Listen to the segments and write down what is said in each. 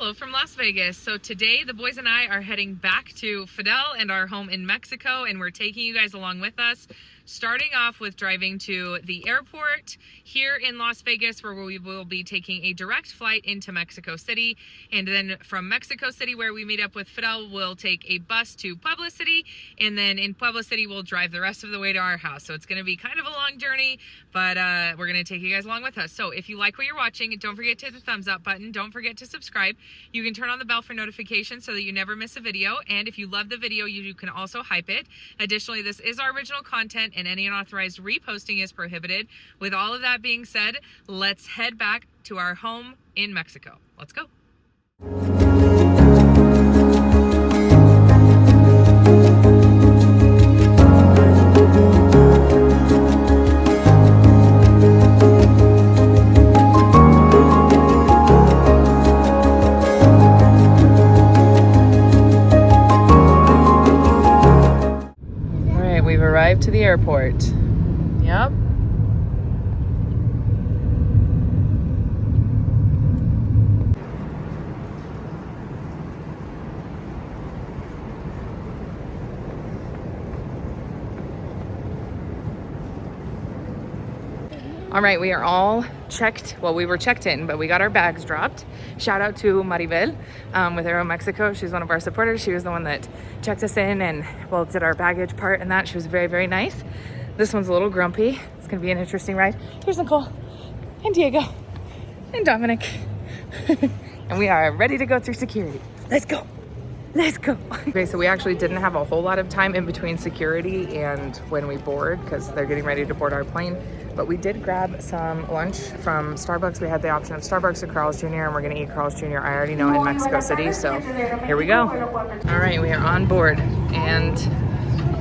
Hello from Las Vegas. So today the boys and I are heading back to Fidel and our home in Mexico, and we're taking you guys along with us. Starting off with driving to the airport here in Las Vegas, where we will be taking a direct flight into Mexico City. And then from Mexico City, where we meet up with Fidel, we'll take a bus to Puebla City. And then in Puebla City, we'll drive the rest of the way to our house. So it's going to be kind of a long journey, but we're going to take you guys along with us. So if you like what you're watching, don't forget to hit the thumbs up button. Don't forget to subscribe. You can turn on the bell for notifications so that you never miss a video. And if you love the video, you can also hype it. Additionally, this is our original content, and any unauthorized reposting is prohibited. With all of that being said, let's head back to our home in Mexico. Let's go. We've arrived to the airport. Yep. All right, we are all checked. Well, we were checked in, but we got our bags dropped. Shout out to Maribel with Aeromexico. She's one of our supporters. She was the one that checked us in and, well, did our baggage part and that. She was very, very nice. This one's a little grumpy. It's gonna be an interesting ride. Here's Nicole and Diego and Dominic. And we are ready to go through security. Let's go. Let's go. Okay, so we actually didn't have a whole lot of time in between security and when we board because they're getting ready to board our plane. But we did grab some lunch from Starbucks. We had the option of Starbucks or Carl's Jr. and we're gonna eat Carl's Jr. I already know in Mexico City, so here we go. All right, we are on board and,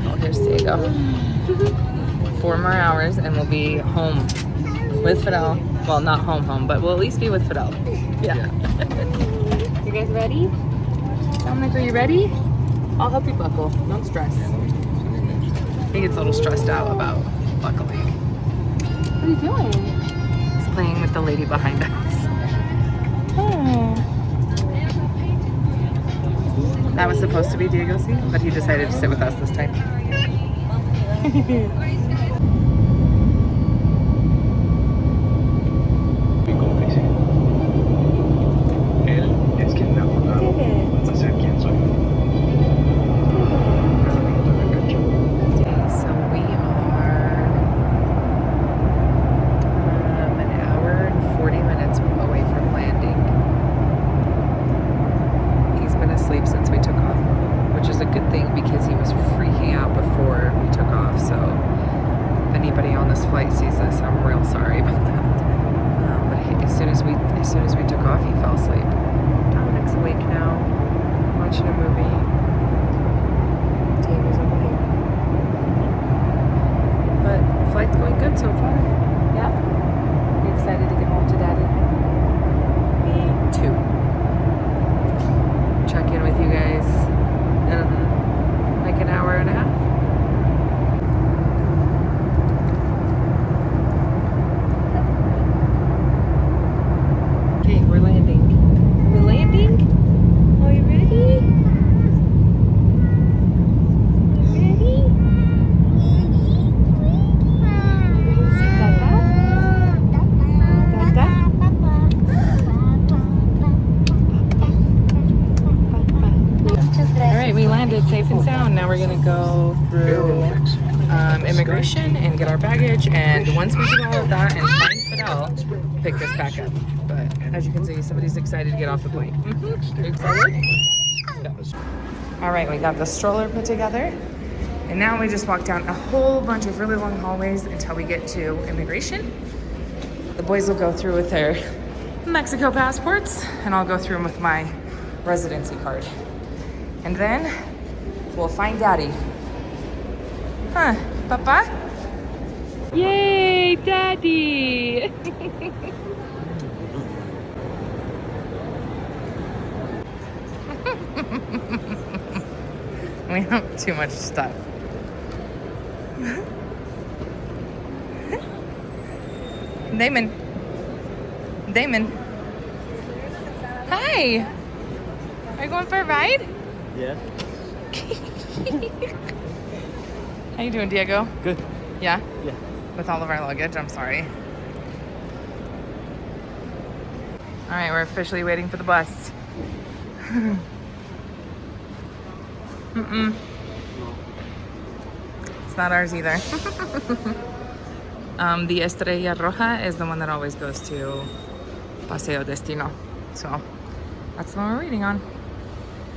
oh, here's Diego. 4 more hours and we'll be home with Fidel. Well, not home, but we'll at least be with Fidel. Yeah. You guys ready? Dominic, are you ready? I'll help you buckle, don't stress. He gets a little stressed out about buckling. What are you doing? He's playing with the lady behind us. Oh. That was supposed to be Diego's seat, but he decided to sit with us this time. Safe and sound. Now we're gonna go through immigration and get our baggage, and once we do all of that and find Fidel, pick this back up. But as you can see, somebody's excited to get off the plane. You excited? Let's go. All right, we got the stroller put together, and now we just walk down a whole bunch of really long hallways until we get to immigration. The boys will go through with their Mexico passports, and I'll go through them with my residency card. And then we'll find Daddy. Huh, Papa? Yay, Daddy! We have too much stuff. Damon. Hi. Are you going for a ride? Yeah. How you doing, Diego? Good. Yeah? Yeah. With all of our luggage, I'm sorry. All right, we're officially waiting for the bus. Mm-mm. It's not ours either. The Estrella Roja is the one that always goes to Paseo Destino. So that's the one we're waiting on.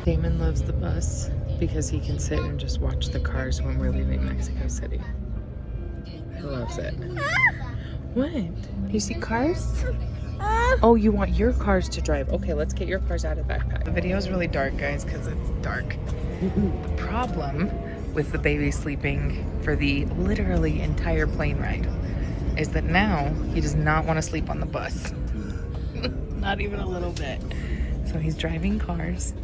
Damon loves the bus because he can sit and just watch the cars when we're leaving Mexico City. He loves it. What? Do you see cars? Oh, you want your cars to drive. Okay, let's get your cars out of the backpack. The video is really dark, guys, because it's dark. The problem with the baby sleeping for the literally entire plane ride is that now he does not want to sleep on the bus. Not even a little bit. So he's driving cars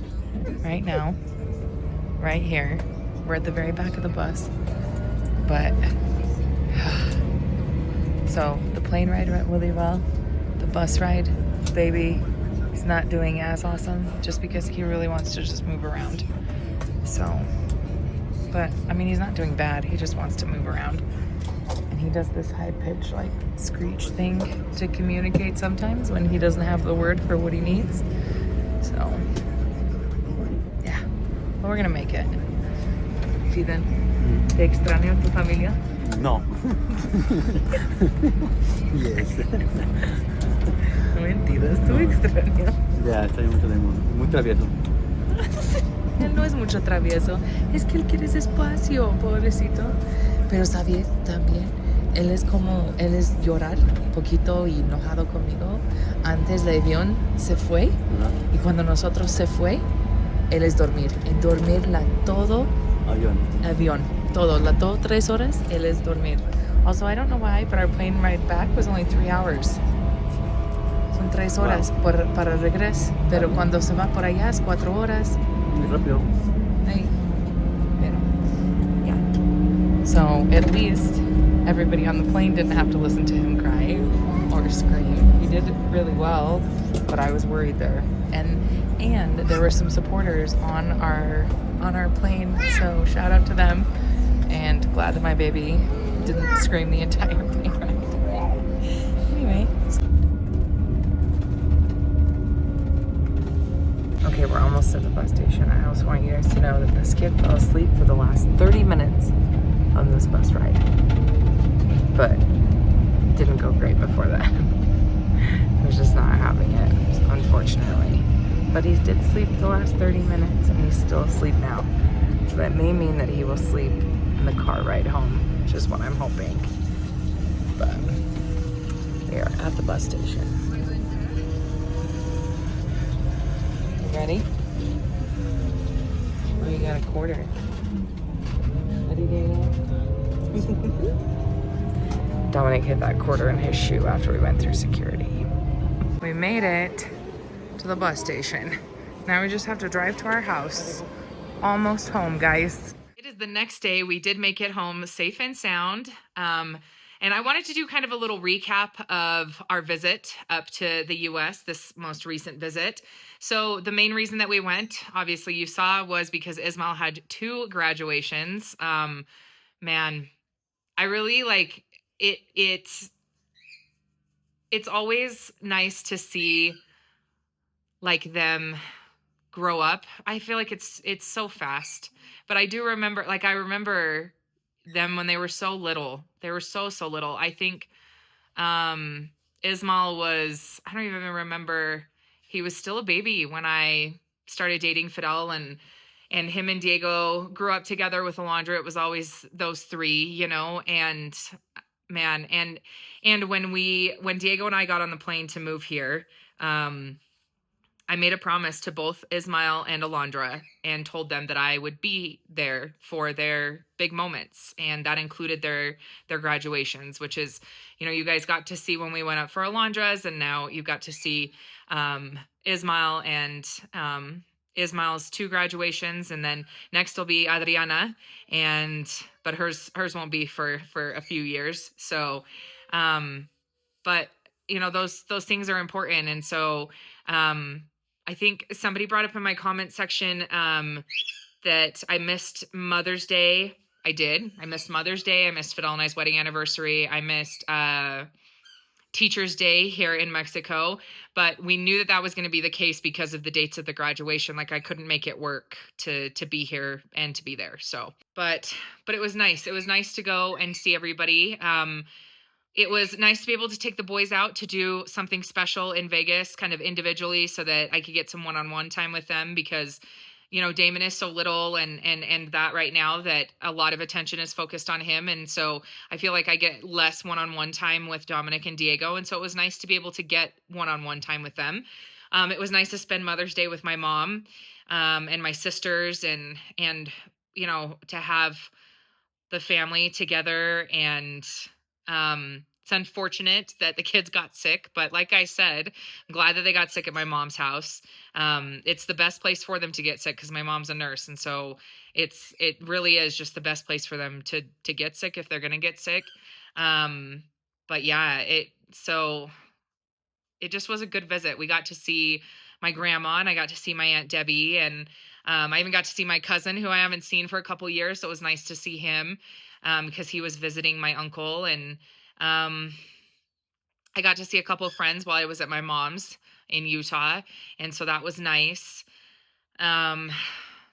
right now, right here. We're at the very back of the bus. But, so the plane ride went really well. The bus ride, baby, he's not doing as awesome just because he really wants to just move around. So, but I mean, he's not doing bad. He just wants to move around. And he does this high pitch like screech thing to communicate sometimes when he doesn't have the word for what he needs. So, yeah, but we're gonna make it. Fidel, ¿te extraño tu familia? No. Yes. No mentiras, tú extraño. Ya, estoy muy travieso. Él no es mucho travieso, es que él quiere ese espacio, pobrecito. Pero sabes, también, él es llorar un poquito y enojado conmigo. Antes el avión se fue y cuando nosotros se fue, él es dormir. En dormirla todo, avión, todo 3 horas, él es dormir. Also, I don't know why, but our plane ride back was only 3 hours. Son 3 horas para regreso, pero cuando se va por allá es 4 horas. Muy rápido. Hey, pero, yeah. So at least everybody on the plane didn't have to listen to him cry or scream. He did really well, but I was worried there. And there were some supporters on our plane, so shout out to them. And glad that my baby didn't scream the entire plane ride. Anyway. Okay, we're almost at the bus station. I also want you guys to know that this kid fell asleep for the last 30 minutes on this bus ride. But didn't go great before that. He was just not having it, unfortunately. But he did sleep the last 30 minutes and he's still asleep now. So that may mean that he will sleep in the car ride home, which is what I'm hoping. But we are at the bus station. Ready? Oh, you got a quarter. Ready, Daniel? Dominic hid that quarter in his shoe after we went through security. We made it to the bus station. Now we just have to drive to our house. Almost home, guys. It is the next day. We did make it home safe and sound. And I wanted to do kind of a little recap of our visit up to the US, this most recent visit. So the main reason that we went, obviously you saw, was because Ismail had 2 graduations. Man, I really like it. It's always nice to see like them grow up. I feel like it's so fast. But I do remember, like I remember them when they were so little. They were so little. I think Ismail was, I don't even remember, he was still a baby when I started dating Fidel, and him and Diego grew up together with Alondra. It was always those 3, you know, and man, and when Diego and I got on the plane to move here, I made a promise to both Ismail and Alondra and told them that I would be there for their big moments. And that included their graduations, which is, you know, you guys got to see when we went up for Alondra's, and now you got to see Ismail and Ismail's 2 graduations. And then next will be Adriana, but hers won't be for a few years. So, but you know, those things are important. And so, I think somebody brought up in my comment section that I missed Mother's Day. I did. I missed Mother's Day. I missed Fidel and I's wedding anniversary. I missed Teacher's Day here in Mexico, but we knew that that was going to be the case because of the dates of the graduation. Like I couldn't make it work to be here and to be there. So, but it was nice. It was nice to go and see everybody. It was nice to be able to take the boys out to do something special in Vegas, kind of individually, so that I could get some one-on-one time with them because, you know, Damon is so little and that right now that a lot of attention is focused on him. And so I feel like I get less one-on-one time with Dominic and Diego. And so it was nice to be able to get one-on-one time with them. It was nice to spend Mother's Day with my mom and my sisters and, you know, to have the family together. And it's unfortunate that the kids got sick, but like I said, I'm glad that they got sick at my mom's house. It's the best place for them to get sick because my mom's a nurse, and so it really is just the best place for them to get sick if they're gonna get sick. But yeah, it just was a good visit. We got to see my grandma and I got to see my Aunt Debbie, and I even got to see my cousin who I haven't seen for a couple years. So it was nice to see him because he was visiting my uncle. And um, I got to see a couple of friends while I was at my mom's in Utah. And so that was nice. Um,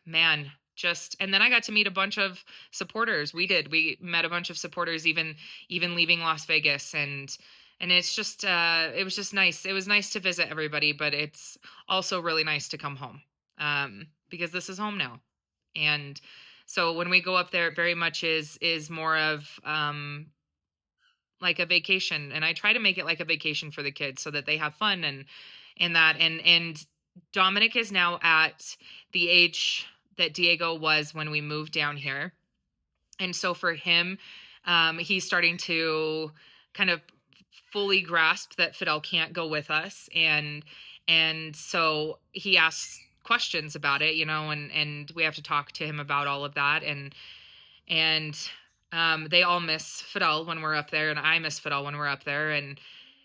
man, just, and then I got to meet a bunch of supporters. We met a bunch of supporters, even leaving Las Vegas. And it's just, it was just nice. It was nice to visit everybody, but it's also really nice to come home because this is home now. And so when we go up there, it very much is more of like a vacation, and I try to make it like a vacation for the kids so that they have fun and that and Dominic is now at the age that Diego was when we moved down here. And so for him, he's starting to kind of fully grasp that Fidel can't go with us. And so he asks questions about it, you know, and we have to talk to him about all of that. And they all miss Fidel when we're up there, and I miss Fidel when we're up there.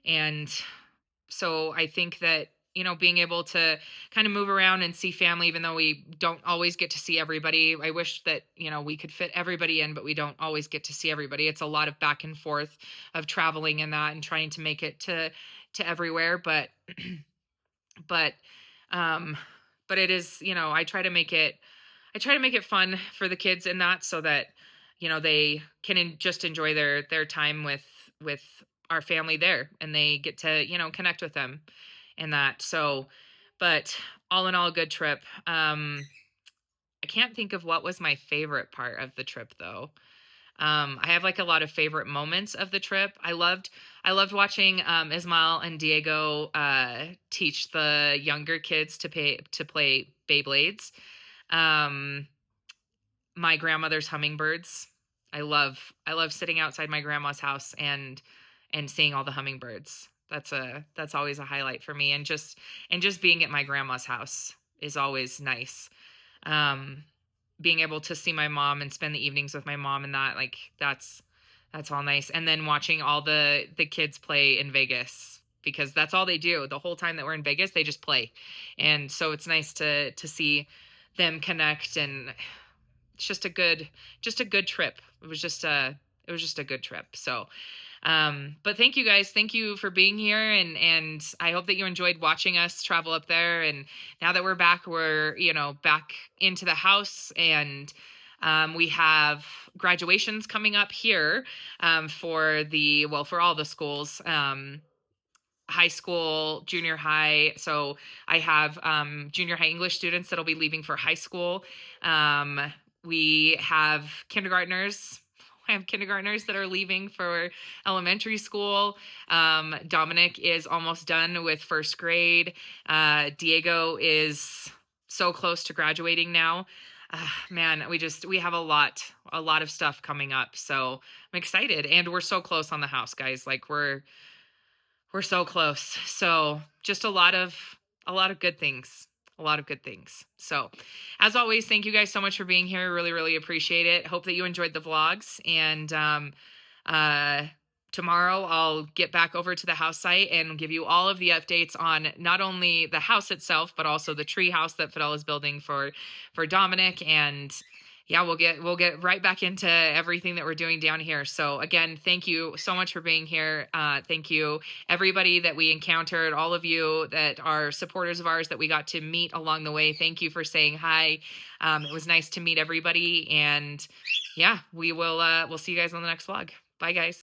And so I think that, you know, being able to kind of move around and see family, even though we don't always get to see everybody. I wish that, you know, we could fit everybody in, but we don't always get to see everybody. It's a lot of back and forth of traveling and that and trying to make it to everywhere. But um but it is, you know, I try to make it fun for the kids in that so that, you know, they can just enjoy their time with our family there, and they get to, you know, connect with them and that. So, but all in all, a good trip. I can't think of what was my favorite part of the trip though. I have like a lot of favorite moments of the trip. I loved watching Ismael and Diego teach the younger kids to play Beyblades. Um, my grandmother's hummingbirds. I love sitting outside my grandma's house and seeing all the hummingbirds. That's always a highlight for me. And just being at my grandma's house is always nice. Um, being able to see my mom and spend the evenings with my mom and that, like that's all nice. And then watching all the kids play in Vegas, because that's all they do the whole time that we're in Vegas. They just play. And so it's nice to see them connect. And it's just a good trip. It was just a good trip. So but thank you guys. Thank you for being here. And I hope that you enjoyed watching us travel up there. And now that we're back, we're, you know, back into the house, and we have graduations coming up here for all the schools. High school, junior high. So I have junior high English students that'll be leaving for high school. We have kindergartners. I have kindergartners that are leaving for elementary school. Dominic is almost done with first grade. Diego is so close to graduating now. Man, we have a lot of stuff coming up. So I'm excited, and we're so close on the house, guys. Like we're so close. So just a lot of good things. A lot of good things. So as always, thank you guys so much for being here. Really, really appreciate it. Hope that you enjoyed the vlogs, and tomorrow I'll get back over to the house site and give you all of the updates on not only the house itself, but also the tree house that Fidel is building for Dominic. And yeah, we'll get right back into everything that we're doing down here. So again, thank you so much for being here. Thank you everybody that we encountered, all of you that are supporters of ours that we got to meet along the way. Thank you for saying hi. It was nice to meet everybody, and yeah, we'll see you guys on the next vlog. Bye guys.